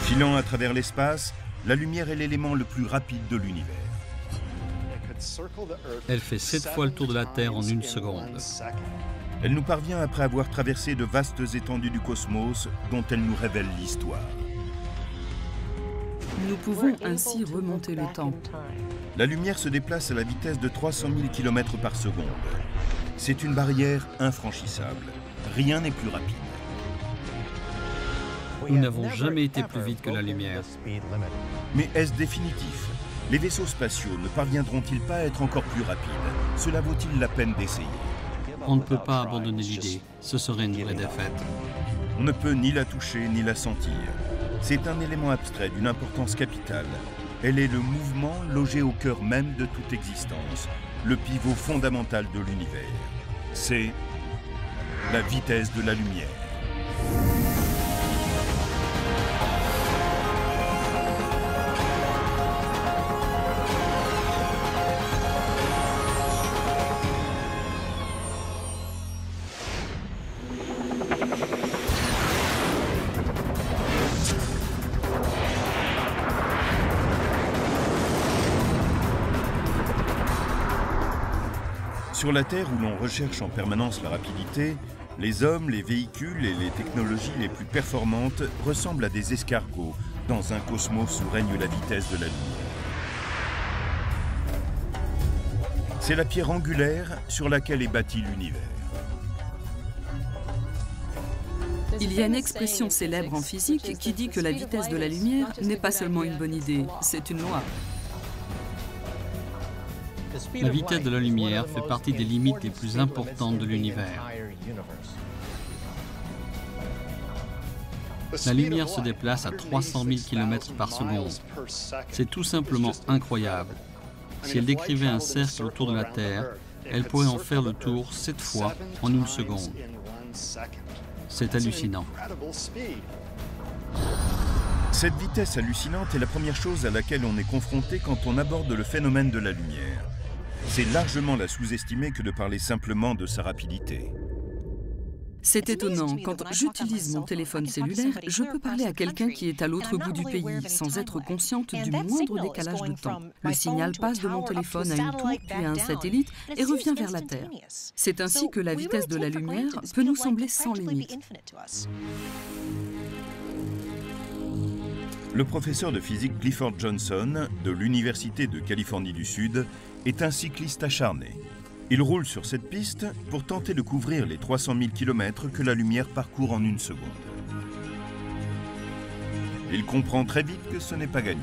Filant à travers l'espace, la lumière est l'élément le plus rapide de l'univers. Elle fait 7 fois le tour de la Terre en une seconde. Elle nous parvient après avoir traversé de vastes étendues du cosmos dont elle nous révèle l'histoire. Nous pouvons ainsi remonter le temps. La lumière se déplace à la vitesse de 300 000 km par seconde. C'est une barrière infranchissable. Rien n'est plus rapide. Nous n'avons jamais été plus vite que la lumière. Mais est-ce définitif? Les vaisseaux spatiaux ne parviendront-ils pas à être encore plus rapides? Cela vaut-il la peine d'essayer? On ne peut pas abandonner l'idée. Ce serait une vraie défaite. On ne peut ni la toucher ni la sentir. C'est un élément abstrait d'une importance capitale. Elle est le mouvement logé au cœur même de toute existence, le pivot fondamental de l'univers. C'est la vitesse de la lumière. Sur la Terre, où l'on recherche en permanence la rapidité, les hommes, les véhicules et les technologies les plus performantes ressemblent à des escargots dans un cosmos où règne la vitesse de la lumière. C'est la pierre angulaire sur laquelle est bâti l'univers. Il y a une expression célèbre en physique qui dit que la vitesse de la lumière n'est pas seulement une bonne idée, c'est une loi. La vitesse de la lumière fait partie des limites les plus importantes de l'univers. La lumière se déplace à 300 000 km par seconde. C'est tout simplement incroyable. Si elle décrivait un cercle autour de la Terre, elle pourrait en faire le tour 7 fois en une seconde. C'est hallucinant. Cette vitesse hallucinante est la première chose à laquelle on est confronté quand on aborde le phénomène de la lumière. C'est largement la sous-estimer que de parler simplement de sa rapidité. C'est étonnant, quand j'utilise mon téléphone cellulaire, je peux parler à quelqu'un qui est à l'autre bout du pays sans être consciente du moindre décalage de temps. Le signal passe de mon téléphone à une tour, puis à un satellite et revient vers la Terre. C'est ainsi que la vitesse de la lumière peut nous sembler sans limite. Le professeur de physique Clifford Johnson, de l'Université de Californie du Sud, est un cycliste acharné. Il roule sur cette piste pour tenter de couvrir les 300 000 km que la lumière parcourt en une seconde. Il comprend très vite que ce n'est pas gagné.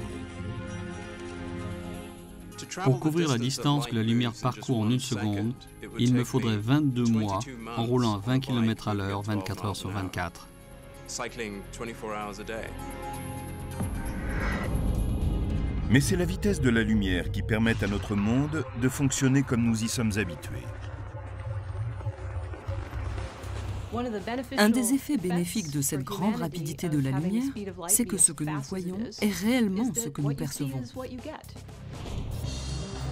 Pour couvrir la distance que la lumière parcourt en une seconde, il me faudrait 22 mois en roulant à 20 km à l'heure, 24 heures sur 24. Mais c'est la vitesse de la lumière qui permet à notre monde de fonctionner comme nous y sommes habitués. Un des effets bénéfiques de cette grande rapidité de la lumière, c'est que ce que nous voyons est réellement ce que nous percevons.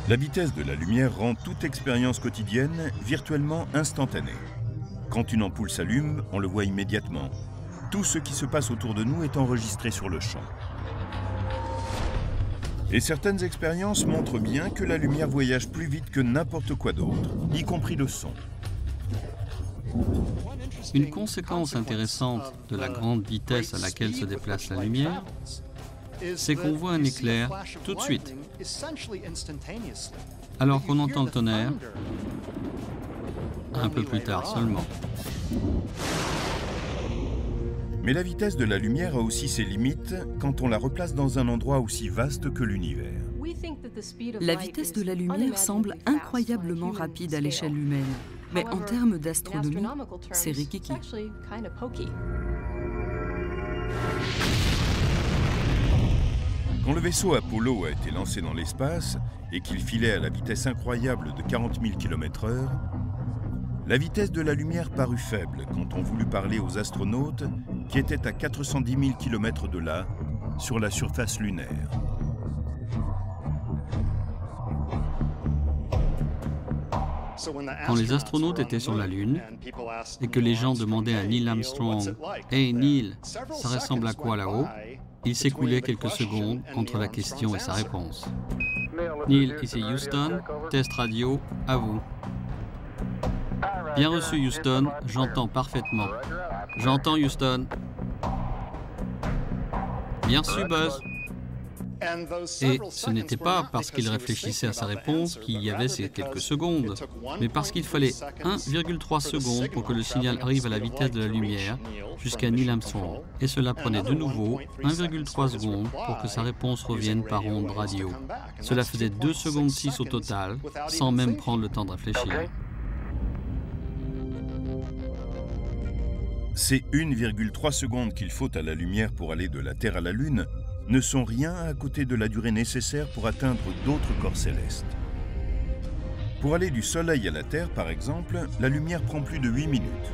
La vitesse de la lumière rend toute expérience quotidienne virtuellement instantanée. Quand une ampoule s'allume, on le voit immédiatement. Tout ce qui se passe autour de nous est enregistré sur le champ. Et certaines expériences montrent bien que la lumière voyage plus vite que n'importe quoi d'autre, y compris le son. Une conséquence intéressante de la grande vitesse à laquelle se déplace la lumière, c'est qu'on voit un éclair tout de suite, alors qu'on entend le tonnerre un peu plus tard seulement. Mais la vitesse de la lumière a aussi ses limites quand on la replace dans un endroit aussi vaste que l'univers. La vitesse de la lumière semble incroyablement rapide à l'échelle humaine. Mais en termes d'astronomie, c'est rikiki. Quand le vaisseau Apollo a été lancé dans l'espace et qu'il filait à la vitesse incroyable de 40 000 km/h, la vitesse de la lumière parut faible quand on voulut parler aux astronautes qui étaient à 410 000 km de là, sur la surface lunaire. Quand les astronautes étaient sur la Lune et que les gens demandaient à Neil Armstrong « Hey Neil, ça ressemble à quoi là-haut ?» Il s'écoulait quelques secondes entre la question et sa réponse. Neil, ici Houston, test radio, à vous. Bien reçu Houston, j'entends parfaitement. J'entends Houston. Bien reçu Buzz. Et ce n'était pas parce qu'il réfléchissait à sa réponse qu'il y avait ces quelques secondes, mais parce qu'il fallait 1,3 secondes pour que le signal arrive à la vitesse de la lumière jusqu'à Neil Armstrong. Et cela prenait de nouveau 1,3 secondes pour que sa réponse revienne par onde radio. Cela faisait 2 secondes 6 au total, sans même prendre le temps de réfléchir. Ces 1,3 secondes qu'il faut à la lumière pour aller de la Terre à la Lune ne sont rien à côté de la durée nécessaire pour atteindre d'autres corps célestes. Pour aller du Soleil à la Terre, par exemple, la lumière prend plus de 8 minutes.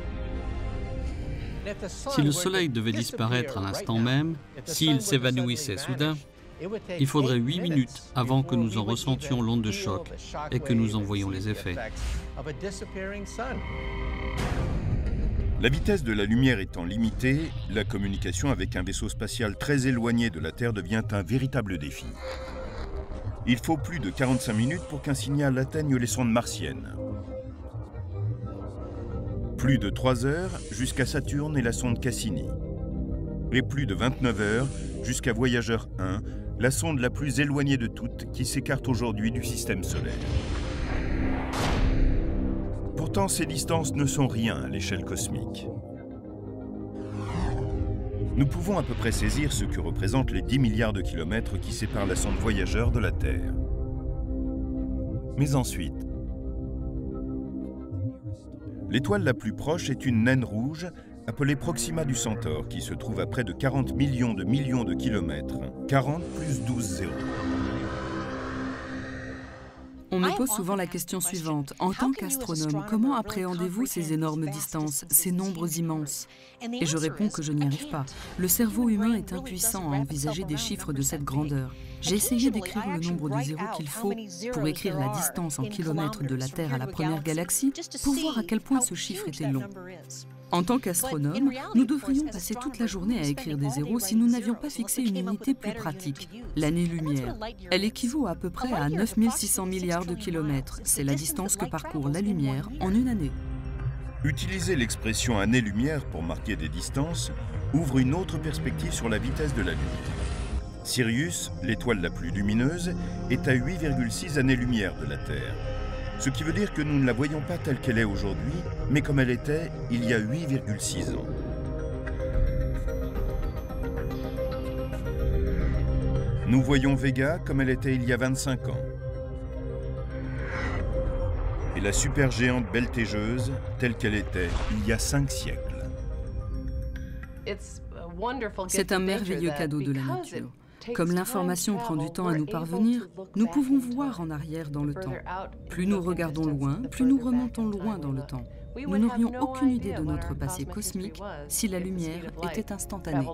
Si le Soleil devait disparaître à l'instant même, s'il s'évanouissait soudain, il faudrait 8 minutes avant que nous en ressentions l'onde de choc et que nous en voyions les effets. La vitesse de la lumière étant limitée, la communication avec un vaisseau spatial très éloigné de la Terre devient un véritable défi. Il faut plus de 45 minutes pour qu'un signal atteigne les sondes martiennes. Plus de 3 heures jusqu'à Saturne et la sonde Cassini. Et plus de 29 heures jusqu'à Voyageur 1, la sonde la plus éloignée de toutes qui s'écarte aujourd'hui du système solaire. Pourtant, ces distances ne sont rien à l'échelle cosmique. Nous pouvons à peu près saisir ce que représentent les 10 milliards de kilomètres qui séparent la sonde Voyageur de la Terre. Mais ensuite, l'étoile la plus proche est une naine rouge appelée Proxima du Centaure qui se trouve à près de 40 millions de kilomètres. 40 plus 12 zéros. On me pose souvent la question suivante. En tant qu'astronome, comment appréhendez-vous ces énormes distances, ces nombres immenses? Et je réponds que je n'y arrive pas. Le cerveau humain est impuissant à envisager des chiffres de cette grandeur. J'ai essayé d'écrire le nombre de zéros qu'il faut pour écrire la distance en kilomètres de la Terre à la première galaxie pour voir à quel point ce chiffre était long. En tant qu'astronome, nous devrions passer toute la journée à écrire des zéros si nous n'avions pas fixé une unité plus pratique, l'année-lumière. Elle équivaut à peu près à 9600 milliards de kilomètres. C'est la distance que parcourt la lumière en une année. Utiliser l'expression année-lumière pour marquer des distances ouvre une autre perspective sur la vitesse de la lumière. Sirius, l'étoile la plus lumineuse, est à 8,6 années-lumière de la Terre. Ce qui veut dire que nous ne la voyons pas telle qu'elle est aujourd'hui, mais comme elle était il y a 8,6 ans. Nous voyons Vega comme elle était il y a 25 ans. Et la supergéante Beltégeuse telle qu'elle était il y a 5 siècles. C'est un merveilleux cadeau de la nature. Comme l'information prend du temps à nous parvenir, nous pouvons voir en arrière dans le temps. Plus nous regardons loin, plus nous remontons loin dans le temps. Nous n'aurions aucune idée de notre passé cosmique si la lumière était instantanée.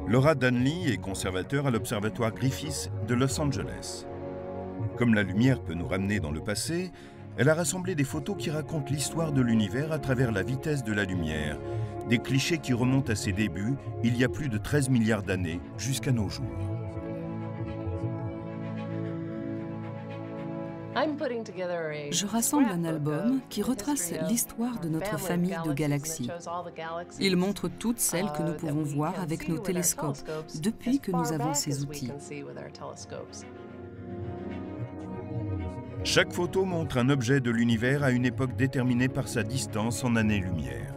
Laura Danley est conservateur à l'Observatoire Griffith de Los Angeles. Comme la lumière peut nous ramener dans le passé, elle a rassemblé des photos qui racontent l'histoire de l'univers à travers la vitesse de la lumière, des clichés qui remontent à ses débuts, il y a plus de 13 milliards d'années, jusqu'à nos jours. Je rassemble un album qui retrace l'histoire de notre famille de galaxies. Il montre toutes celles que nous pouvons voir avec nos télescopes depuis que nous avons ces outils. Chaque photo montre un objet de l'univers à une époque déterminée par sa distance en années-lumière.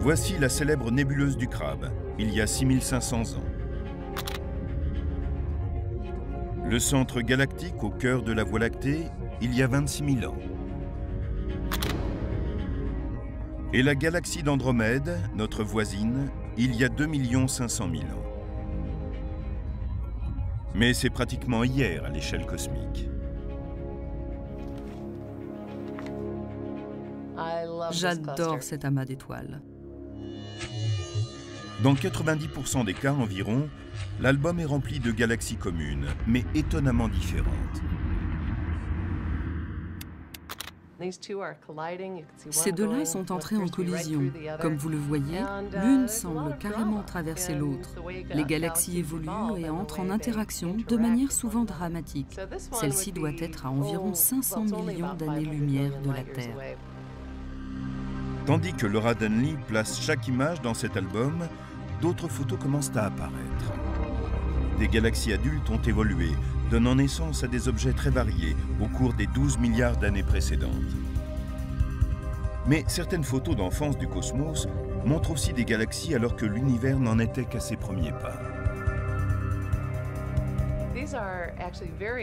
Voici la célèbre nébuleuse du Crabe, il y a 6500 ans. Le centre galactique au cœur de la Voie lactée, il y a 26 000 ans. Et la galaxie d'Andromède, notre voisine, il y a 2 500 000 ans. Mais c'est pratiquement hier à l'échelle cosmique. J'adore cet amas d'étoiles. Dans 90% des cas environ, l'album est rempli de galaxies communes, mais étonnamment différentes. Ces deux-là sont entrés en collision. Comme vous le voyez, l'une semble carrément traverser l'autre. Les galaxies évoluent et entrent en interaction de manière souvent dramatique. Celle-ci doit être à environ 500 millions d'années-lumière de la Terre. Tandis que Laura Denley place chaque image dans cet album, d'autres photos commencent à apparaître. Des galaxies adultes ont évolué, donnant naissance à des objets très variés au cours des 12 milliards d'années précédentes. Mais certaines photos d'enfance du cosmos montrent aussi des galaxies alors que l'univers n'en était qu'à ses premiers pas.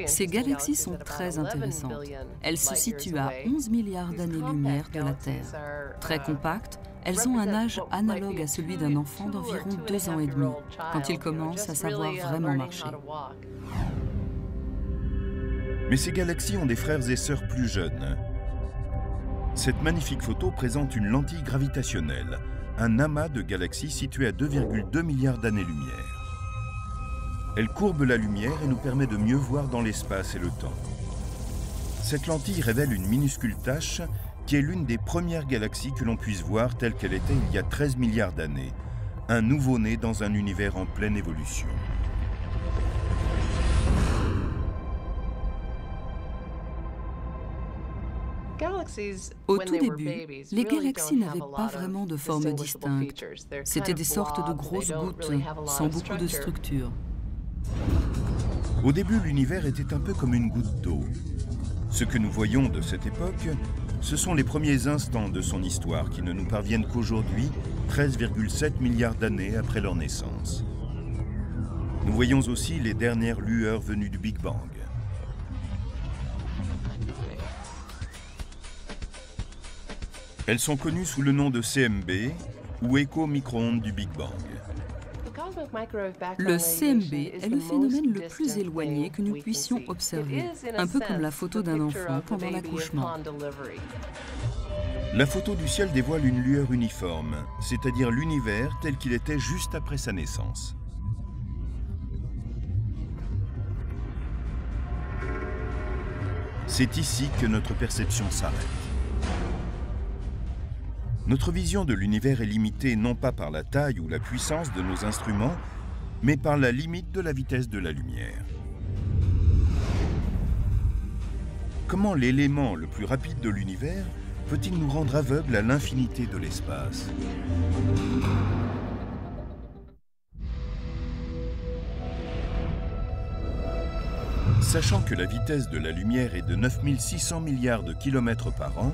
Ces galaxies sont très intéressantes. Elles se situent à 11 milliards d'années-lumière de la Terre. Très compactes, elles ont un âge analogue à celui d'un enfant d'environ 2 ans et demi, quand il commence à savoir vraiment marcher. Mais ces galaxies ont des frères et sœurs plus jeunes. Cette magnifique photo présente une lentille gravitationnelle, un amas de galaxies situé à 2,2 milliards d'années-lumière. Elle courbe la lumière et nous permet de mieux voir dans l'espace et le temps. Cette lentille révèle une minuscule tache qui est l'une des premières galaxies que l'on puisse voir telle qu'elle était il y a 13 milliards d'années, un nouveau-né dans un univers en pleine évolution. Au tout début, les galaxies n'avaient pas vraiment de forme distincte. C'étaient des sortes de grosses gouttes, sans beaucoup de structure. Au début, l'univers était un peu comme une goutte d'eau. Ce que nous voyons de cette époque, ce sont les premiers instants de son histoire qui ne nous parviennent qu'aujourd'hui, 13,7 milliards d'années après leur naissance. Nous voyons aussi les dernières lueurs venues du Big Bang. Elles sont connues sous le nom de CMB ou écho micro-ondes du Big Bang. Le CMB est le phénomène le plus éloigné que nous puissions observer, un peu comme la photo d'un enfant pendant l'accouchement. La photo du ciel dévoile une lueur uniforme, c'est-à-dire l'univers tel qu'il était juste après sa naissance. C'est ici que notre perception s'arrête. Notre vision de l'univers est limitée non pas par la taille ou la puissance de nos instruments, mais par la limite de la vitesse de la lumière. Comment l'élément le plus rapide de l'univers peut-il nous rendre aveugles à l'infinité de l'espace? Sachant que la vitesse de la lumière est de 9600 milliards de kilomètres par an,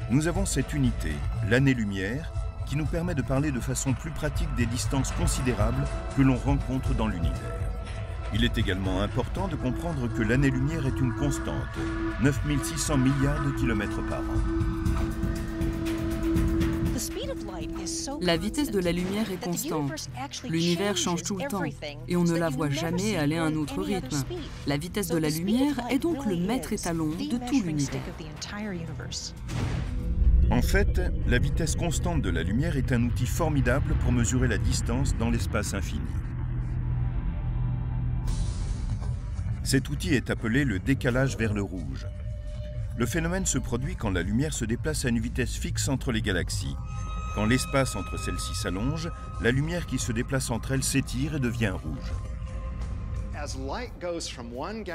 nous avons cette unité, l'année-lumière, qui nous permet de parler de façon plus pratique des distances considérables que l'on rencontre dans l'univers. Il est également important de comprendre que l'année-lumière est une constante, 9600 milliards de kilomètres par an. La vitesse de la lumière est constante. L'univers change tout le temps et on ne la voit jamais aller à un autre rythme. La vitesse de la lumière est donc le maître étalon de tout l'univers. En fait, la vitesse constante de la lumière est un outil formidable pour mesurer la distance dans l'espace infini. Cet outil est appelé le décalage vers le rouge. Le phénomène se produit quand la lumière se déplace à une vitesse fixe entre les galaxies. Quand l'espace entre celles-ci s'allonge, la lumière qui se déplace entre elles s'étire et devient rouge.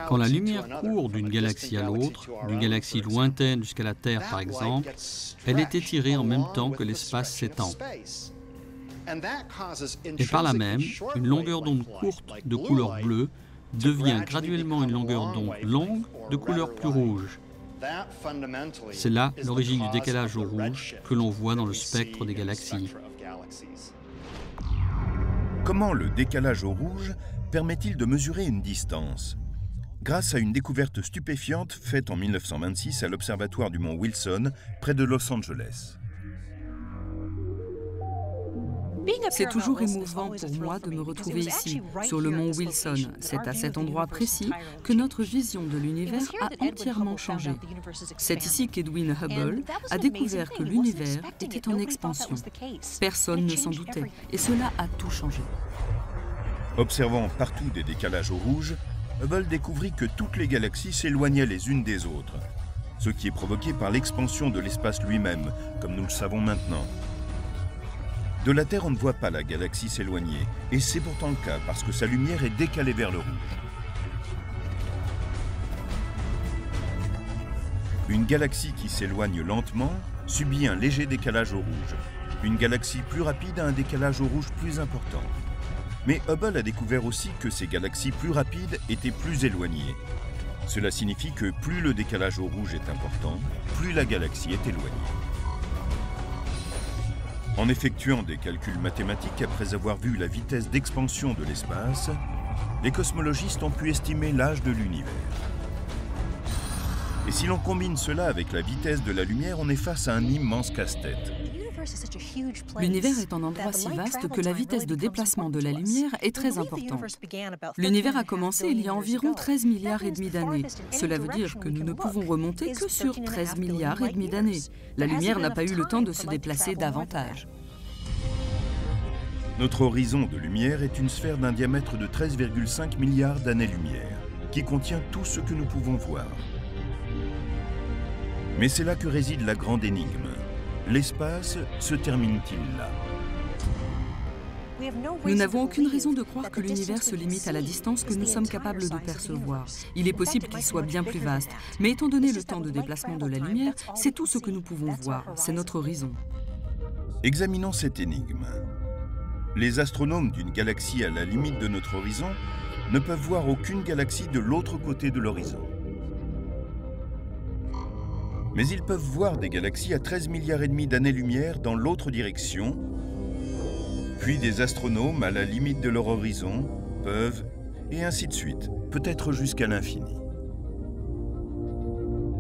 Quand la lumière court d'une galaxie à l'autre, d'une galaxie lointaine jusqu'à la Terre par exemple, elle est étirée en même temps que l'espace s'étend. Et par là même, une longueur d'onde courte de couleur bleue devient graduellement une longueur d'onde longue de couleur plus rouge. C'est là l'origine du décalage au rouge que l'on voit dans le spectre des galaxies. Comment le décalage au rouge permet-il de mesurer une distance? Grâce à une découverte stupéfiante faite en 1926 à l'observatoire du mont Wilson, près de Los Angeles. C'est toujours émouvant pour moi de me retrouver ici, sur le mont Wilson. C'est à cet endroit précis que notre vision de l'univers a entièrement changé. C'est ici qu'Edwin Hubble a découvert que l'univers était en expansion. Personne ne s'en doutait, et cela a tout changé. Observant partout des décalages au rouge, Hubble découvrit que toutes les galaxies s'éloignaient les unes des autres. ce qui est provoqué par l'expansion de l'espace lui-même, comme nous le savons maintenant. De la Terre, on ne voit pas la galaxie s'éloigner, et c'est pourtant le cas parce que sa lumière est décalée vers le rouge. Une galaxie qui s'éloigne lentement subit un léger décalage au rouge. Une galaxie plus rapide a un décalage au rouge plus important. Mais Hubble a découvert aussi que ces galaxies plus rapides étaient plus éloignées. Cela signifie que plus le décalage au rouge est important, plus la galaxie est éloignée. En effectuant des calculs mathématiques après avoir vu la vitesse d'expansion de l'espace, les cosmologistes ont pu estimer l'âge de l'univers. Et si l'on combine cela avec la vitesse de la lumière, on est face à un immense casse-tête. L'univers est un endroit si vaste que la vitesse de déplacement de la lumière est très importante. L'univers a commencé il y a environ 13 milliards et demi d'années. Cela veut dire que nous ne pouvons remonter que sur 13 milliards et demi d'années. La lumière n'a pas eu le temps de se déplacer davantage. Notre horizon de lumière est une sphère d'un diamètre de 13,5 milliards d'années-lumière, qui contient tout ce que nous pouvons voir. Mais c'est là que réside la grande énigme. L'espace se termine-t-il là? Nous n'avons aucune raison de croire que l'univers se limite à la distance que nous sommes capables de percevoir. Il est possible qu'il soit bien plus vaste, mais étant donné le temps de déplacement de la lumière, c'est tout ce que nous pouvons voir, c'est notre horizon. Examinons cette énigme. Les astronomes d'une galaxie à la limite de notre horizon ne peuvent voir aucune galaxie de l'autre côté de l'horizon. Mais ils peuvent voir des galaxies à 13 milliards et demi d'années-lumière dans l'autre direction, puis des astronomes à la limite de leur horizon peuvent, et ainsi de suite, peut-être jusqu'à l'infini.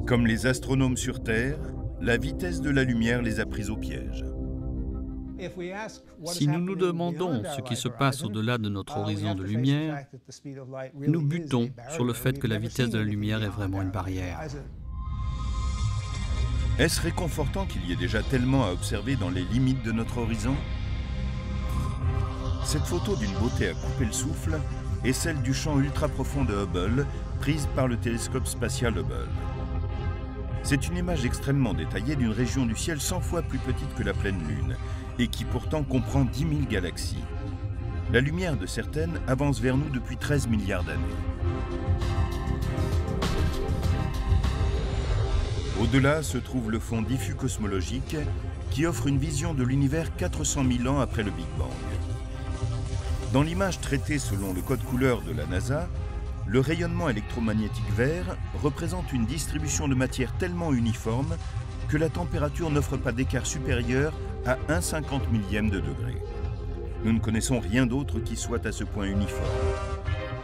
Comme les astronomes sur Terre, la vitesse de la lumière les a pris au piège. Si nous nous demandons ce qui se passe au-delà de notre horizon de lumière, nous butons sur le fait que la vitesse de la lumière est vraiment une barrière. Est-ce réconfortant qu'il y ait déjà tellement à observer dans les limites de notre horizon? Cette photo d'une beauté à couper le souffle est celle du champ ultra-profond de Hubble, prise par le télescope spatial Hubble. C'est une image extrêmement détaillée d'une région du ciel 100 fois plus petite que la pleine Lune, et qui pourtant comprend 10 000 galaxies. La lumière de certaines avance vers nous depuis 13 milliards d'années. Au-delà se trouve le fond diffus cosmologique qui offre une vision de l'univers 400 000 ans après le Big Bang. Dans l'image traitée selon le code couleur de la NASA, le rayonnement électromagnétique vert représente une distribution de matière tellement uniforme que la température n'offre pas d'écart supérieur à 1/50 millième de degré. Nous ne connaissons rien d'autre qui soit à ce point uniforme.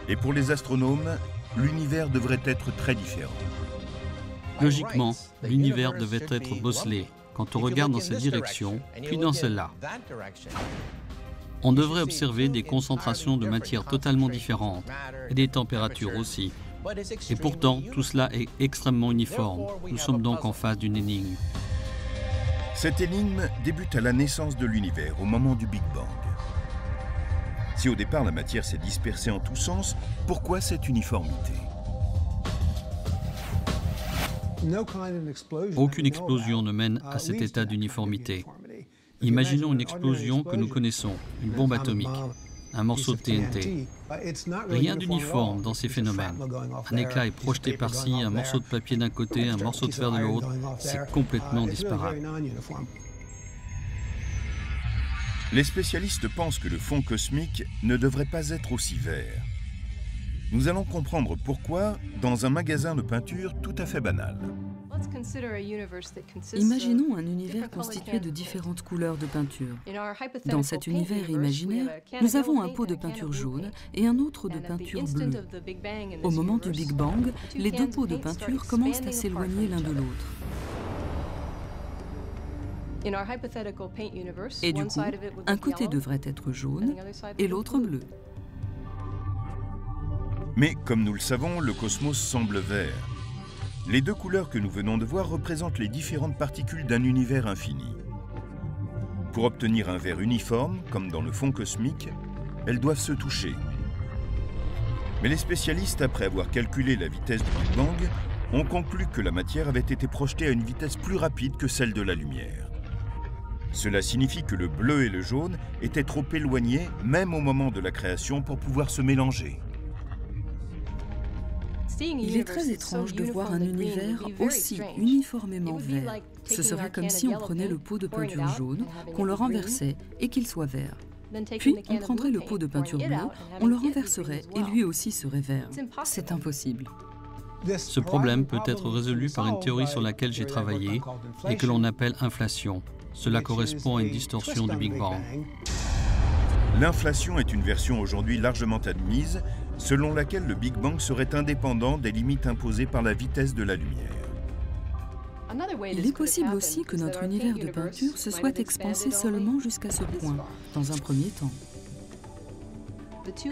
Et pour les astronomes, l'univers devrait être très différent. Logiquement, l'univers devait être bosselé quand on regarde dans cette direction, puis dans celle-là. On devrait observer des concentrations de matière totalement différentes et des températures aussi. Et pourtant, tout cela est extrêmement uniforme. Nous sommes donc en face d'une énigme. Cette énigme débute à la naissance de l'univers, au moment du Big Bang. Si au départ la matière s'est dispersée en tous sens, pourquoi cette uniformité? Aucune explosion ne mène à cet état d'uniformité. Imaginons une explosion que nous connaissons, une bombe atomique, un morceau de TNT. Rien d'uniforme dans ces phénomènes. Un éclat est projeté par-ci, un morceau de papier d'un côté, un morceau de fer de l'autre. C'est complètement disparate. Les spécialistes pensent que le fond cosmique ne devrait pas être aussi vert. Nous allons comprendre pourquoi dans un magasin de peinture tout à fait banal. Imaginons un univers constitué de différentes couleurs de peinture. Dans cet univers imaginaire, nous avons un pot de peinture jaune et un autre de peinture bleue. Au moment du Big Bang, les deux pots de peinture commencent à s'éloigner l'un de l'autre. Et du coup, un côté devrait être jaune et l'autre bleu. Mais comme nous le savons, le cosmos semble vert. Les deux couleurs que nous venons de voir représentent les différentes particules d'un univers infini. Pour obtenir un vert uniforme, comme dans le fond cosmique, elles doivent se toucher. Mais les spécialistes, après avoir calculé la vitesse du Big Bang, on conclut que la matière avait été projetée à une vitesse plus rapide que celle de la lumière. Cela signifie que le bleu et le jaune étaient trop éloignés, même au moment de la création, pour pouvoir se mélanger. Il est très étrange de voir un univers aussi uniformément vert. Ce serait comme si on prenait le pot de peinture jaune, qu'on le renversait et qu'il soit vert. Puis on prendrait le pot de peinture bleue, on le renverserait et lui aussi serait vert. C'est impossible. Ce problème peut être résolu par une théorie sur laquelle j'ai travaillé et que l'on appelle inflation. Cela correspond à une distorsion du Big Bang. L'inflation est une version aujourd'hui largement admise, selon laquelle le Big Bang serait indépendant des limites imposées par la vitesse de la lumière. Il est possible aussi que notre univers de peinture se soit expansé seulement jusqu'à ce point, dans un premier temps.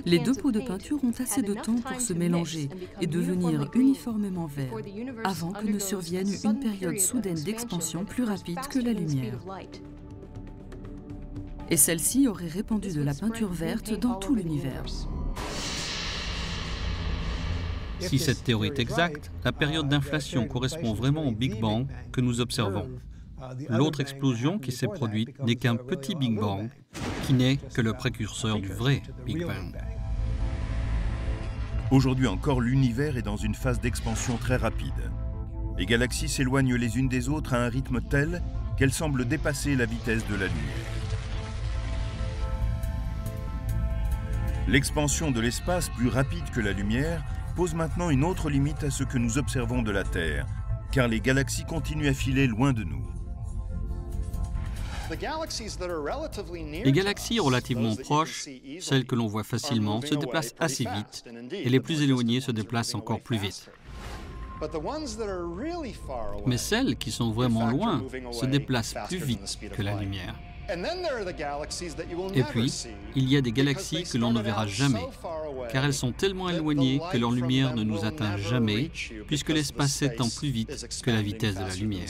Les deux pots de peinture ont assez de temps pour se mélanger et devenir uniformément verts, avant que ne survienne une période soudaine d'expansion plus rapide que la lumière. Et celle-ci aurait répandu de la peinture verte dans tout l'univers. Si cette théorie est exacte, la période d'inflation correspond vraiment au Big Bang que nous observons. L'autre explosion qui s'est produite n'est qu'un petit Big Bang, qui n'est que le précurseur du vrai Big Bang. Aujourd'hui encore, l'univers est dans une phase d'expansion très rapide. Les galaxies s'éloignent les unes des autres à un rythme tel qu'elles semblent dépasser la vitesse de la lumière. L'expansion de l'espace plus rapide que la lumière pose maintenant une autre limite à ce que nous observons de la Terre, car les galaxies continuent à filer loin de nous. Les galaxies relativement proches, celles que l'on voit facilement, se déplacent assez vite, et les plus éloignées se déplacent encore plus vite. Mais celles qui sont vraiment loin se déplacent plus vite que la lumière. Et puis, il y a des galaxies que l'on ne verra jamais, car elles sont tellement éloignées que leur lumière ne nous atteint jamais, puisque l'espace s'étend plus vite que la vitesse de la lumière.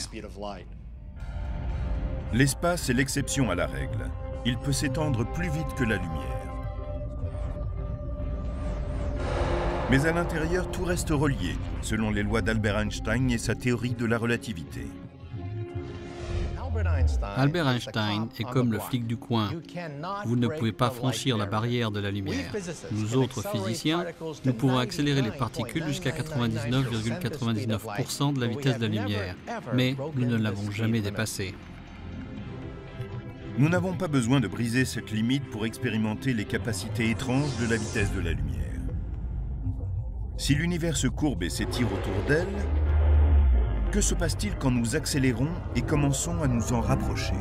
L'espace est l'exception à la règle. Il peut s'étendre plus vite que la lumière. Mais à l'intérieur, tout reste relié, selon les lois d'Albert Einstein et sa théorie de la relativité. Albert Einstein est comme le flic du coin. Vous ne pouvez pas franchir la barrière de la lumière. Nous autres physiciens, nous pouvons accélérer les particules jusqu'à 99,99% de la vitesse de la lumière, mais nous ne l'avons jamais dépassée. Nous n'avons pas besoin de briser cette limite pour expérimenter les capacités étranges de la vitesse de la lumière. Si l'univers se courbe et s'étire autour d'elle, que se passe-t-il quand nous accélérons et commençons à nous en rapprocher?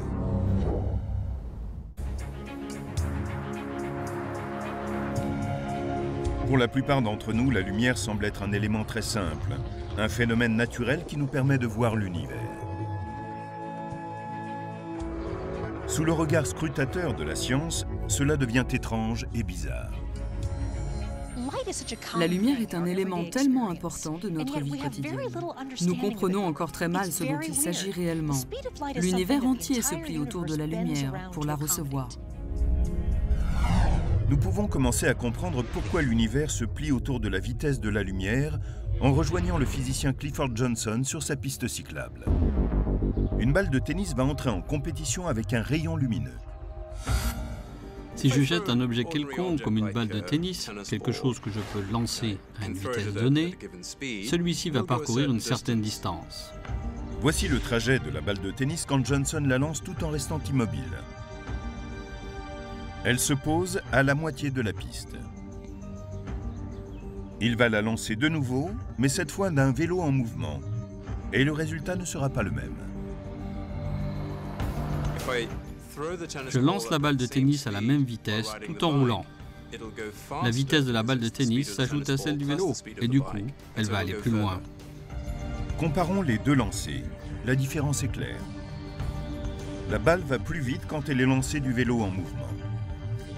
Pour la plupart d'entre nous, la lumière semble être un élément très simple, un phénomène naturel qui nous permet de voir l'univers. Sous le regard scrutateur de la science, cela devient étrange et bizarre. La lumière est un élément tellement important de notre vie quotidienne. Nous comprenons encore très mal ce dont il s'agit réellement. L'univers entier se plie autour de la lumière pour la recevoir. Nous pouvons commencer à comprendre pourquoi l'univers se plie autour de la vitesse de la lumière en rejoignant le physicien Clifford Johnson sur sa piste cyclable. Une balle de tennis va entrer en compétition avec un rayon lumineux. Si je jette un objet quelconque comme une balle de tennis, quelque chose que je peux lancer à une vitesse donnée, celui-ci va parcourir une certaine distance. Voici le trajet de la balle de tennis quand Johnson la lance tout en restant immobile. Elle se pose à la moitié de la piste. Il va la lancer de nouveau, mais cette fois d'un vélo en mouvement. Et le résultat ne sera pas le même. Je lance la balle de tennis à la même vitesse tout en roulant. La vitesse de la balle de tennis s'ajoute à celle du vélo et du coup, elle va aller plus loin. Comparons les deux lancers. La différence est claire. La balle va plus vite quand elle est lancée du vélo en mouvement.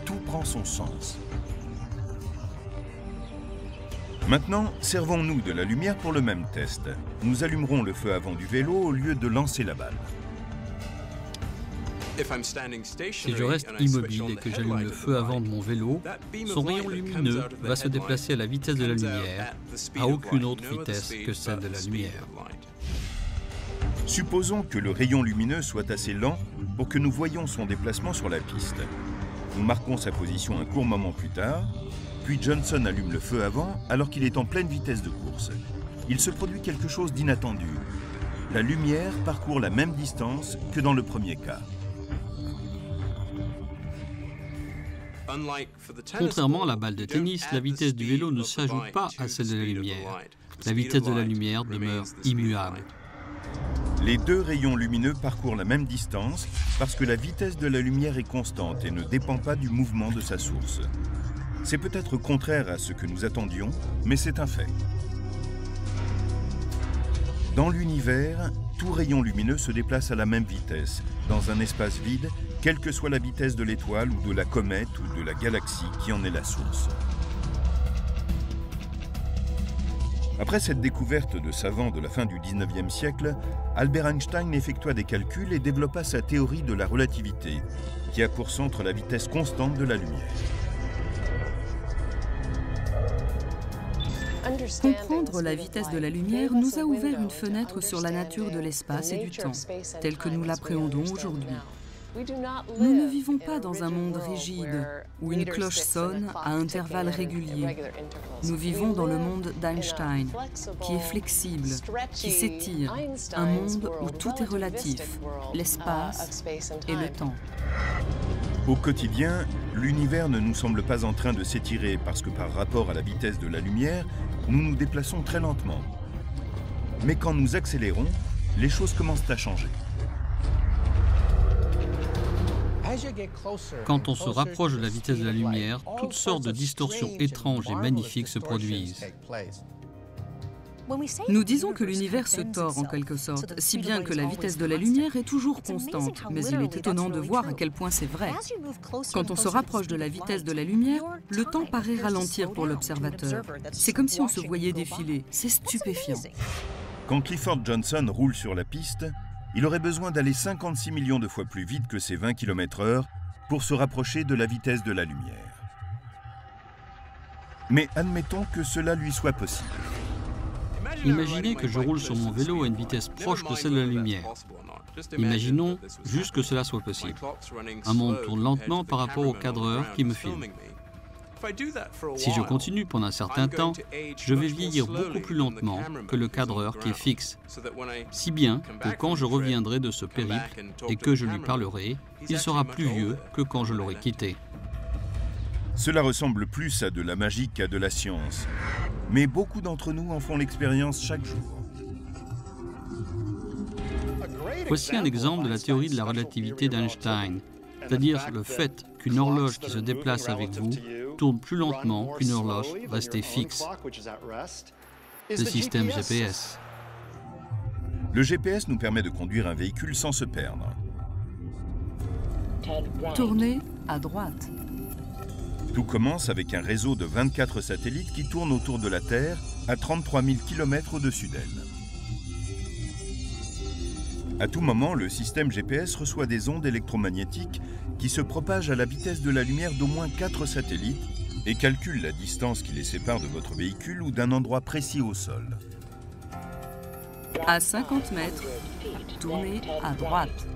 Tout prend son sens. Maintenant, servons-nous de la lumière pour le même test. Nous allumerons le feu avant du vélo au lieu de lancer la balle. Si je reste immobile et que j'allume le feu avant de mon vélo, son rayon lumineux va se déplacer à la vitesse de la lumière, à aucune autre vitesse que celle de la lumière. Supposons que le rayon lumineux soit assez lent pour que nous voyions son déplacement sur la piste. Nous marquons sa position un court moment plus tard, puis Johnson allume le feu avant alors qu'il est en pleine vitesse de course. Il se produit quelque chose d'inattendu. La lumière parcourt la même distance que dans le premier cas. Contrairement à la balle de tennis, la vitesse du vélo ne s'ajoute pas à celle de la lumière. La vitesse de la lumière demeure immuable. Les deux rayons lumineux parcourent la même distance parce que la vitesse de la lumière est constante et ne dépend pas du mouvement de sa source. C'est peut-être contraire à ce que nous attendions, mais c'est un fait. Dans l'univers, tout rayon lumineux se déplace à la même vitesse, dans un espace vide, quelle que soit la vitesse de l'étoile ou de la comète ou de la galaxie qui en est la source. Après cette découverte de savants de la fin du 19e siècle, Albert Einstein effectua des calculs et développa sa théorie de la relativité, qui a pour centre la vitesse constante de la lumière. Comprendre la vitesse de la lumière nous a ouvert une fenêtre sur la nature de l'espace et du temps, tel que nous l'appréhendons aujourd'hui. Nous ne vivons pas dans un monde rigide, où une cloche sonne à intervalles réguliers. Nous vivons dans le monde d'Einstein, qui est flexible, qui s'étire, un monde où tout est relatif, l'espace et le temps. Au quotidien, l'univers ne nous semble pas en train de s'étirer parce que par rapport à la vitesse de la lumière, nous nous déplaçons très lentement. Mais quand nous accélérons, les choses commencent à changer. Quand on se rapproche de la vitesse de la lumière, toutes sortes de distorsions étranges et magnifiques se produisent. Nous disons que l'univers se tord en quelque sorte, si bien que la vitesse de la lumière est toujours constante. Mais il est étonnant de voir à quel point c'est vrai. Quand on se rapproche de la vitesse de la lumière, le temps paraît ralentir pour l'observateur. C'est comme si on se voyait défiler. C'est stupéfiant. Quand Clifford Johnson roule sur la piste, il aurait besoin d'aller 56 millions de fois plus vite que ses 20 km/h pour se rapprocher de la vitesse de la lumière. Mais admettons que cela lui soit possible. Imaginez que je roule sur mon vélo à une vitesse proche de celle de la lumière. Imaginons juste que cela soit possible. Un monde tourne lentement par rapport au cadreur qui me filme. Si je continue pendant un certain temps, je vais vieillir beaucoup plus lentement que le cadreur qui est fixe, si bien que quand je reviendrai de ce périple et que je lui parlerai, il sera plus vieux que quand je l'aurai quitté. Cela ressemble plus à de la magie qu'à de la science, mais beaucoup d'entre nous en font l'expérience chaque jour. Voici un exemple de la théorie de la relativité d'Einstein, c'est-à-dire le fait qu'une horloge qui se déplace avec vous tourne plus lentement qu'une horloge restée fixe. Le système GPS. Le GPS nous permet de conduire un véhicule sans se perdre. Tournez à droite. Tout commence avec un réseau de 24 satellites qui tournent autour de la Terre à 33 000 km au-dessus d'elle. À tout moment, le système GPS reçoit des ondes électromagnétiques qui se propagent à la vitesse de la lumière d'au moins 4 satellites et calculent la distance qui les sépare de votre véhicule ou d'un endroit précis au sol. À 50 mètres, tournez à droite.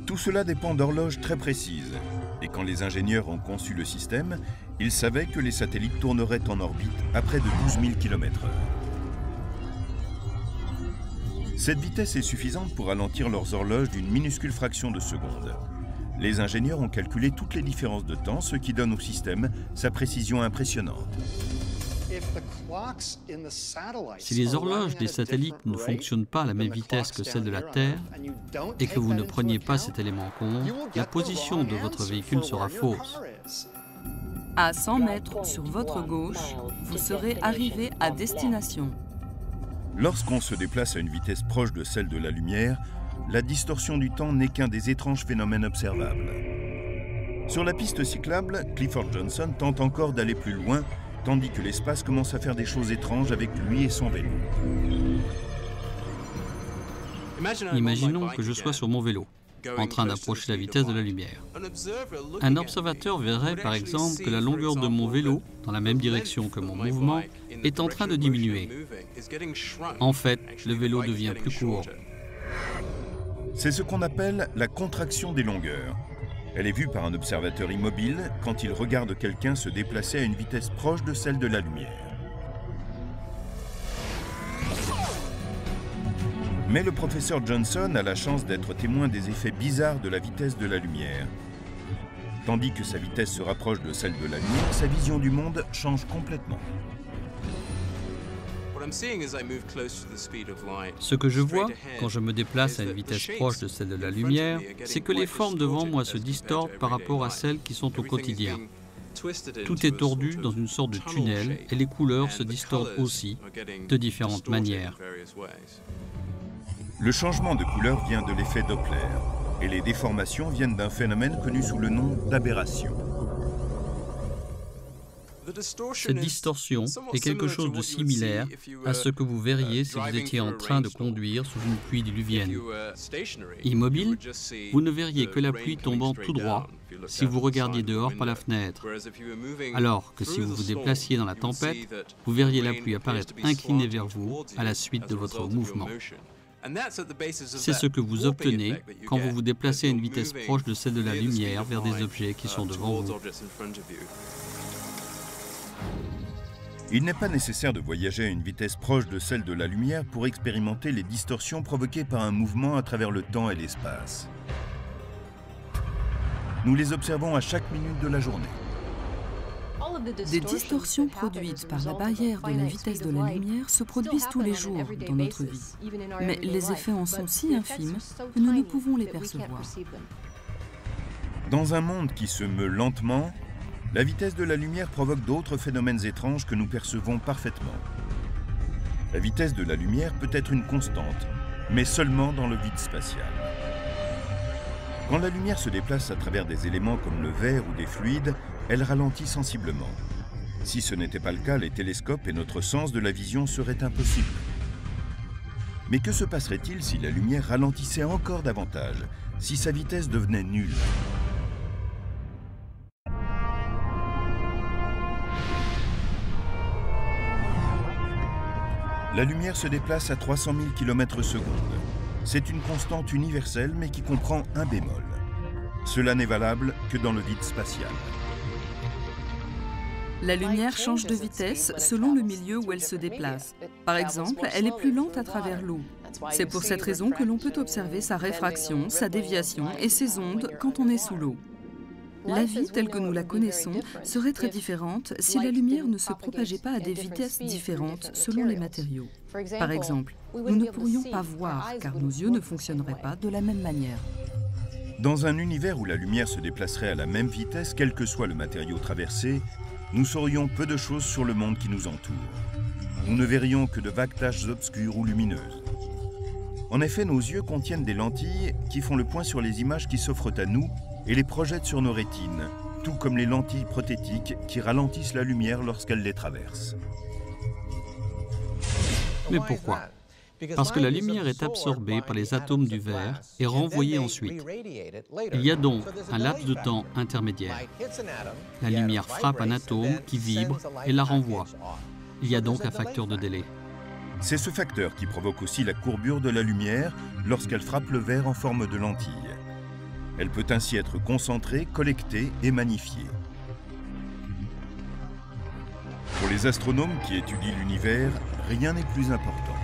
Tout cela dépend d'horloges très précises. Et quand les ingénieurs ont conçu le système, ils savaient que les satellites tourneraient en orbite à près de 12 000 km/h. Cette vitesse est suffisante pour ralentir leurs horloges d'une minuscule fraction de seconde. Les ingénieurs ont calculé toutes les différences de temps, ce qui donne au système sa précision impressionnante. Si les horloges des satellites ne fonctionnent pas à la même vitesse que celle de la Terre et que vous ne preniez pas cet élément en compte, la position de votre véhicule sera fausse. À 100 mètres sur votre gauche, vous serez arrivé à destination. Lorsqu'on se déplace à une vitesse proche de celle de la lumière, la distorsion du temps n'est qu'un des étranges phénomènes observables. Sur la piste cyclable, Clifford Johnson tente encore d'aller plus loin, tandis que l'espace commence à faire des choses étranges avec lui et son vélo. Imaginons que je sois sur mon vélo. en train d'approcher la vitesse de la lumière. Un observateur verrait par exemple que la longueur de mon vélo, dans la même direction que mon mouvement, est en train de diminuer. En fait, le vélo devient plus court. C'est ce qu'on appelle la contraction des longueurs. Elle est vue par un observateur immobile quand il regarde quelqu'un se déplacer à une vitesse proche de celle de la lumière. Mais le professeur Johnson a la chance d'être témoin des effets bizarres de la vitesse de la lumière. Tandis que sa vitesse se rapproche de celle de la lumière, sa vision du monde change complètement. Ce que je vois quand je me déplace à une vitesse proche de celle de la lumière, c'est que les formes devant moi se distordent par rapport à celles qui sont au quotidien. Tout est tordu dans une sorte de tunnel et les couleurs se distordent aussi, de différentes manières. Le changement de couleur vient de l'effet Doppler, et les déformations viennent d'un phénomène connu sous le nom d'aberration. Cette distorsion est quelque chose de similaire à ce que vous verriez si vous étiez en train de conduire sous une pluie diluvienne. Immobile, vous ne verriez que la pluie tombant tout droit si vous regardiez dehors par la fenêtre, alors que si vous vous déplaciez dans la tempête, vous verriez la pluie apparaître inclinée vers vous à la suite de votre mouvement. C'est ce que vous obtenez quand vous vous déplacez à une vitesse proche de celle de la lumière vers des objets qui sont devant vous. Il n'est pas nécessaire de voyager à une vitesse proche de celle de la lumière pour expérimenter les distorsions provoquées par un mouvement à travers le temps et l'espace. Nous les observons à chaque minute de la journée. Des distorsions produites par la barrière de la vitesse de la lumière se produisent tous les jours dans notre vie. Mais les effets en sont si infimes que nous ne pouvons les percevoir. Dans un monde qui se meut lentement, la vitesse de la lumière provoque d'autres phénomènes étranges que nous percevons parfaitement. La vitesse de la lumière peut être une constante, mais seulement dans le vide spatial. Quand la lumière se déplace à travers des éléments comme le verre ou des fluides, elle ralentit sensiblement. Si ce n'était pas le cas, les télescopes et notre sens de la vision seraient impossibles. Mais que se passerait-il si la lumière ralentissait encore davantage, si sa vitesse devenait nulle ? La lumière se déplace à 300 000 km/s. C'est une constante universelle, mais qui comprend un bémol. Cela n'est valable que dans le vide spatial. La lumière change de vitesse selon le milieu où elle se déplace. Par exemple, elle est plus lente à travers l'eau. C'est pour cette raison que l'on peut observer sa réfraction, sa déviation et ses ondes quand on est sous l'eau. La vie telle que nous la connaissons serait très différente si la lumière ne se propageait pas à des vitesses différentes selon les matériaux. Par exemple, nous ne pourrions pas voir car nos yeux ne fonctionneraient pas de la même manière. Dans un univers où la lumière se déplacerait à la même vitesse, quel que soit le matériau traversé, nous saurions peu de choses sur le monde qui nous entoure. Nous ne verrions que de vagues taches obscures ou lumineuses. En effet, nos yeux contiennent des lentilles qui font le point sur les images qui s'offrent à nous et les projettent sur nos rétines, tout comme les lentilles prothétiques qui ralentissent la lumière lorsqu'elles les traversent. Mais pourquoi ? Parce que la lumière est absorbée par les atomes du verre et renvoyée ensuite. Il y a donc un laps de temps intermédiaire. La lumière frappe un atome qui vibre et la renvoie. Il y a donc un facteur de délai. C'est ce facteur qui provoque aussi la courbure de la lumière lorsqu'elle frappe le verre en forme de lentille. Elle peut ainsi être concentrée, collectée et magnifiée. Pour les astronomes qui étudient l'univers, rien n'est plus important.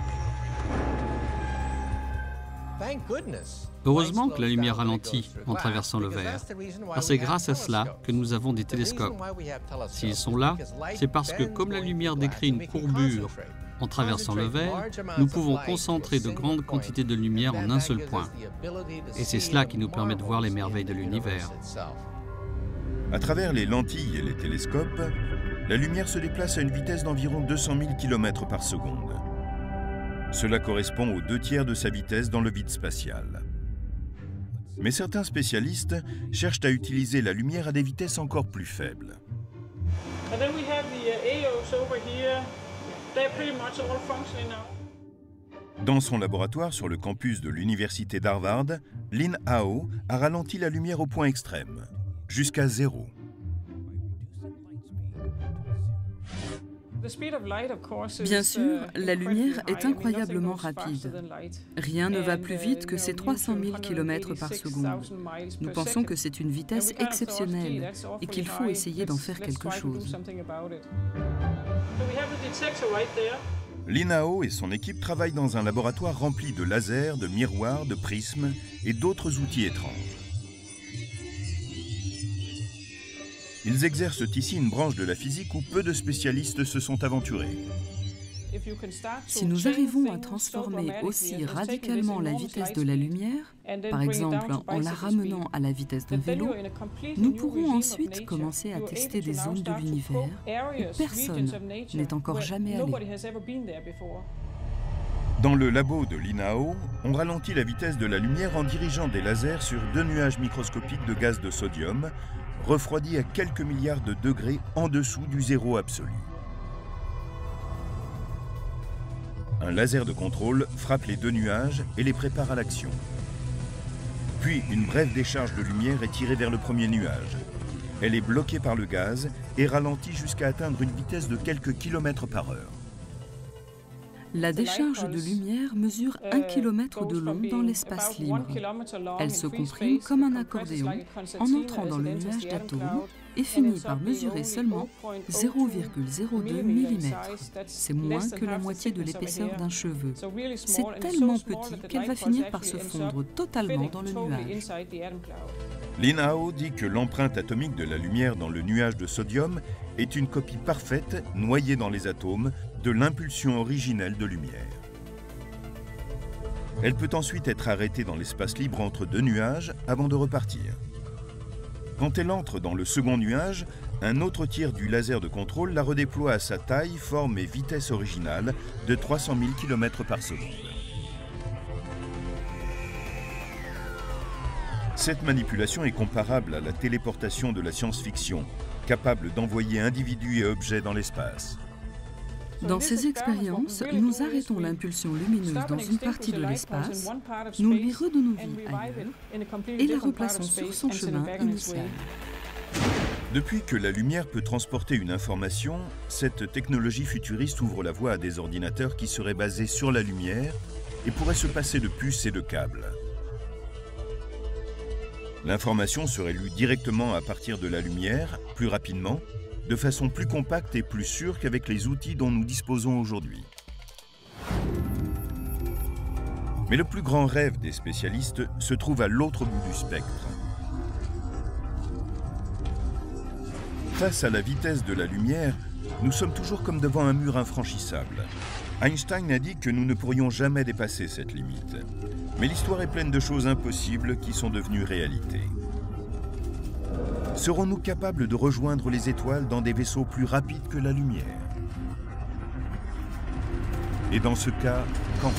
Heureusement que la lumière ralentit en traversant le verre, car c'est grâce à cela que nous avons des télescopes. S'ils sont là, c'est parce que comme la lumière décrit une courbure en traversant le verre, nous pouvons concentrer de grandes quantités de lumière en un seul point. Et c'est cela qui nous permet de voir les merveilles de l'univers. À travers les lentilles et les télescopes, la lumière se déplace à une vitesse d'environ 200 000 km/s. Cela correspond aux 2/3 de sa vitesse dans le vide spatial. Mais certains spécialistes cherchent à utiliser la lumière à des vitesses encore plus faibles. Dans son laboratoire sur le campus de l'université d'Harvard, Lin Hao a ralenti la lumière au point extrême, jusqu'à 0. Bien sûr, la lumière est incroyablement rapide. Rien ne va plus vite que ces 300 000 km par seconde. Nous pensons que c'est une vitesse exceptionnelle et qu'il faut essayer d'en faire quelque chose. Lin Hao et son équipe travaillent dans un laboratoire rempli de lasers, de miroirs, de prismes et d'autres outils étranges. Ils exercent ici une branche de la physique où peu de spécialistes se sont aventurés. Si nous arrivons à transformer aussi radicalement la vitesse de la lumière, par exemple en la ramenant à la vitesse d'un vélo, nous pourrons ensuite commencer à tester des zones de l'univers où personne n'est encore jamais allé. Dans le labo de Lin Hao, on ralentit la vitesse de la lumière en dirigeant des lasers sur 2 nuages microscopiques de gaz de sodium, refroidis à quelques milliards de degrés en dessous du zéro absolu. Un laser de contrôle frappe les 2 nuages et les prépare à l'action. Puis une brève décharge de lumière est tirée vers le premier nuage. Elle est bloquée par le gaz et ralentie jusqu'à atteindre une vitesse de quelques kilomètres par heure. La décharge de lumière mesure 1 km de long dans l'espace libre. Elle se comprime comme un accordéon en entrant dans le nuage d'atomes et finit par mesurer seulement 0,02 mm. C'est moins que la moitié de l'épaisseur d'un cheveu. C'est tellement petit qu'elle va finir par se fondre totalement dans le nuage. Lin Hao dit que l'empreinte atomique de la lumière dans le nuage de sodium est une copie parfaite, noyée dans les atomes, de l'impulsion originelle de lumière. Elle peut ensuite être arrêtée dans l'espace libre entre 2 nuages avant de repartir. Quand elle entre dans le second nuage, un autre tir du laser de contrôle la redéploie à sa taille, forme et vitesse originale de 300 000 km par seconde. Cette manipulation est comparable à la téléportation de la science-fiction, capable d'envoyer individus et objets dans l'espace. Dans ces expériences, nous arrêtons l'impulsion lumineuse dans une partie de l'espace, nous lui redonnons vie ailleurs et la replaçons sur son chemin initial. Depuis que la lumière peut transporter une information, cette technologie futuriste ouvre la voie à des ordinateurs qui seraient basés sur la lumière et pourraient se passer de puces et de câbles. L'information serait lue directement à partir de la lumière, plus rapidement, de façon plus compacte et plus sûre qu'avec les outils dont nous disposons aujourd'hui. Mais le plus grand rêve des spécialistes se trouve à l'autre bout du spectre. Face à la vitesse de la lumière, nous sommes toujours comme devant un mur infranchissable. Einstein a dit que nous ne pourrions jamais dépasser cette limite. Mais l'histoire est pleine de choses impossibles qui sont devenues réalité. Serons-nous capables de rejoindre les étoiles dans des vaisseaux plus rapides que la lumière? Et dans ce cas, quand?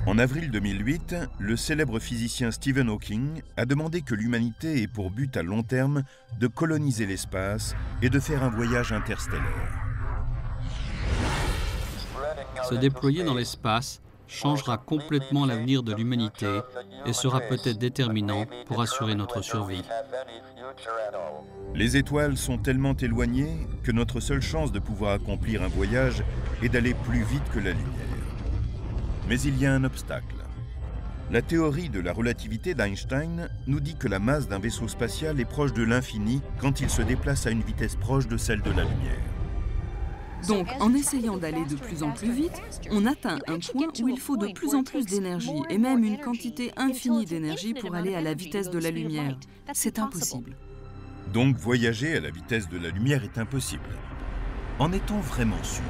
En avril 2008, le célèbre physicien Stephen Hawking a demandé que l'humanité ait pour but à long terme de coloniser l'espace et de faire un voyage interstellaire. Se déployer dans l'espace changera complètement l'avenir de l'humanité et sera peut-être déterminant pour assurer notre survie. Les étoiles sont tellement éloignées que notre seule chance de pouvoir accomplir un voyage est d'aller plus vite que la lumière. Mais il y a un obstacle. La théorie de la relativité d'Einstein nous dit que la masse d'un vaisseau spatial est proche de l'infini quand il se déplace à une vitesse proche de celle de la lumière. Donc, en essayant d'aller de plus en plus vite, on atteint un point où il faut de plus en plus d'énergie et même une quantité infinie d'énergie pour aller à la vitesse de la lumière. C'est impossible. Donc, voyager à la vitesse de la lumière est impossible. En est-on vraiment sûr?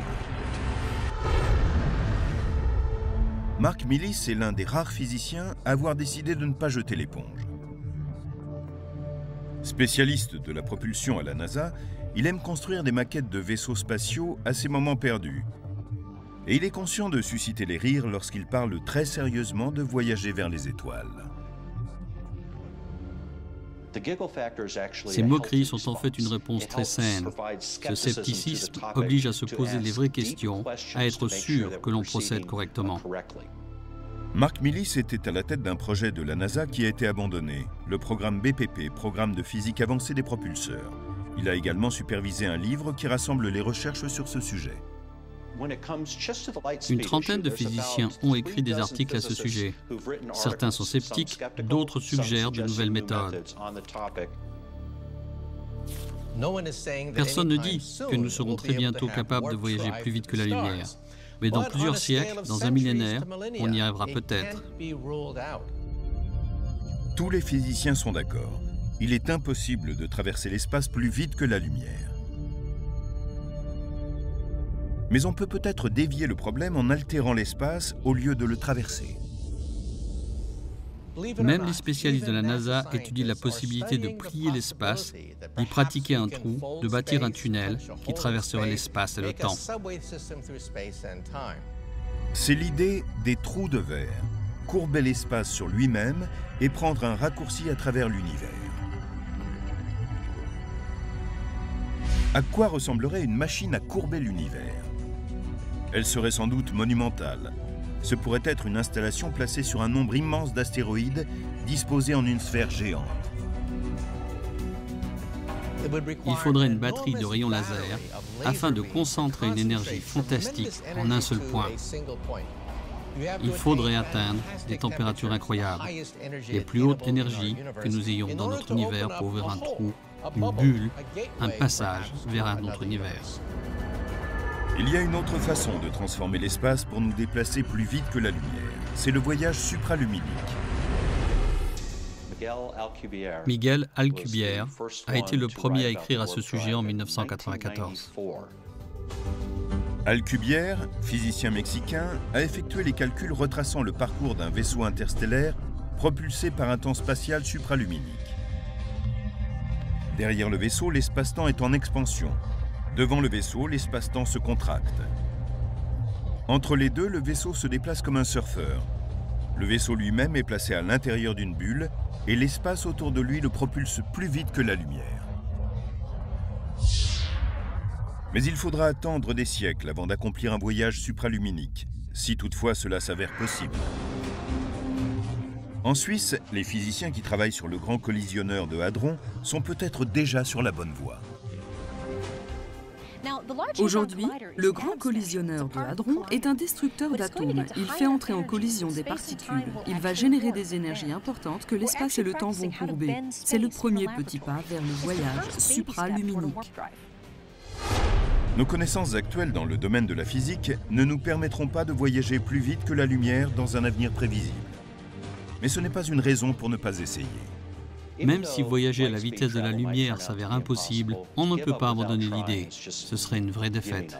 Mark Millis est l'un des rares physiciens à avoir décidé de ne pas jeter l'éponge. Spécialiste de la propulsion à la NASA, il aime construire des maquettes de vaisseaux spatiaux à ses moments perdus. Et il est conscient de susciter les rires lorsqu'il parle très sérieusement de voyager vers les étoiles. Ces moqueries sont en fait une réponse très saine. Ce scepticisme oblige à se poser les vraies questions, à être sûr que l'on procède correctement. Mark Millis était à la tête d'un projet de la NASA qui a été abandonné, le programme BPP, Programme de physique avancée des propulseurs. Il a également supervisé un livre qui rassemble les recherches sur ce sujet. Une trentaine de physiciens ont écrit des articles à ce sujet. Certains sont sceptiques, d'autres suggèrent de nouvelles méthodes. Personne ne dit que nous serons très bientôt capables de voyager plus vite que la lumière. Mais dans plusieurs siècles, dans un millénaire, on y arrivera peut-être. Tous les physiciens sont d'accord. Il est impossible de traverser l'espace plus vite que la lumière. Mais on peut peut-être dévier le problème en altérant l'espace au lieu de le traverser. Même les spécialistes de la NASA étudient la possibilité de plier l'espace, d'y pratiquer un trou, de bâtir un tunnel qui traverserait l'espace et le temps. C'est l'idée des trous de verre, courber l'espace sur lui-même et prendre un raccourci à travers l'univers. À quoi ressemblerait une machine à courber l'univers ? Elle serait sans doute monumentale. Ce pourrait être une installation placée sur un nombre immense d'astéroïdes disposés en une sphère géante. Il faudrait une batterie de rayons laser afin de concentrer une énergie fantastique en un seul point. Il faudrait atteindre des températures incroyables, les plus hautes énergies que nous ayons dans notre univers pour ouvrir un trou, une bulle, un passage vers un autre univers. Il y a une autre façon de transformer l'espace pour nous déplacer plus vite que la lumière. C'est le voyage supraluminique. Miguel Alcubierre a été le premier à écrire à ce sujet en 1994. Alcubierre, physicien mexicain, a effectué les calculs retraçant le parcours d'un vaisseau interstellaire propulsé par un temps spatial supraluminique. Derrière le vaisseau, l'espace-temps est en expansion. Devant le vaisseau, l'espace-temps se contracte. Entre les deux, le vaisseau se déplace comme un surfeur. Le vaisseau lui-même est placé à l'intérieur d'une bulle et l'espace autour de lui le propulse plus vite que la lumière. Mais il faudra attendre des siècles avant d'accomplir un voyage supraluminique, si toutefois cela s'avère possible. En Suisse, les physiciens qui travaillent sur le grand collisionneur de Hadron sont peut-être déjà sur la bonne voie. Aujourd'hui, le grand collisionneur de Hadron est un destructeur d'atomes. Il fait entrer en collision des particules. Il va générer des énergies importantes que l'espace et le temps vont courber. C'est le premier petit pas vers le voyage supraluminique. Nos connaissances actuelles dans le domaine de la physique ne nous permettront pas de voyager plus vite que la lumière dans un avenir prévisible. Mais ce n'est pas une raison pour ne pas essayer. Même si voyager à la vitesse de la lumière s'avère impossible, on ne peut pas abandonner l'idée. Ce serait une vraie défaite.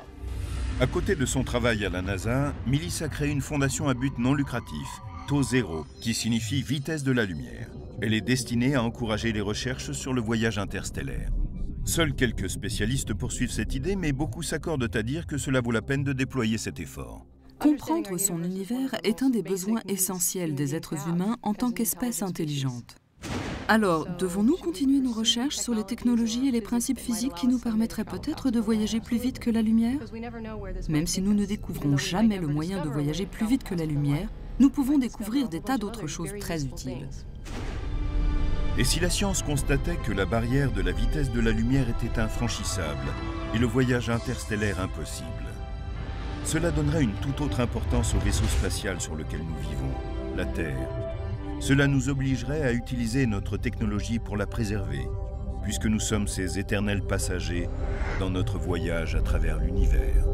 À côté de son travail à la NASA, Millis a créé une fondation à but non lucratif, Taux Zéro, qui signifie vitesse de la lumière. Elle est destinée à encourager les recherches sur le voyage interstellaire. Seuls quelques spécialistes poursuivent cette idée, mais beaucoup s'accordent à dire que cela vaut la peine de déployer cet effort. Comprendre son univers est un des besoins essentiels des êtres humains en tant qu'espèce intelligente. Alors, devons-nous continuer nos recherches sur les technologies et les principes physiques qui nous permettraient peut-être de voyager plus vite que la lumière? Même si nous ne découvrons jamais le moyen de voyager plus vite que la lumière, nous pouvons découvrir des tas d'autres choses très utiles. Et si la science constatait que la barrière de la vitesse de la lumière était infranchissable et le voyage interstellaire impossible? Cela donnerait une toute autre importance au vaisseau spatial sur lequel nous vivons, la Terre. Cela nous obligerait à utiliser notre technologie pour la préserver, puisque nous sommes ces éternels passagers dans notre voyage à travers l'univers.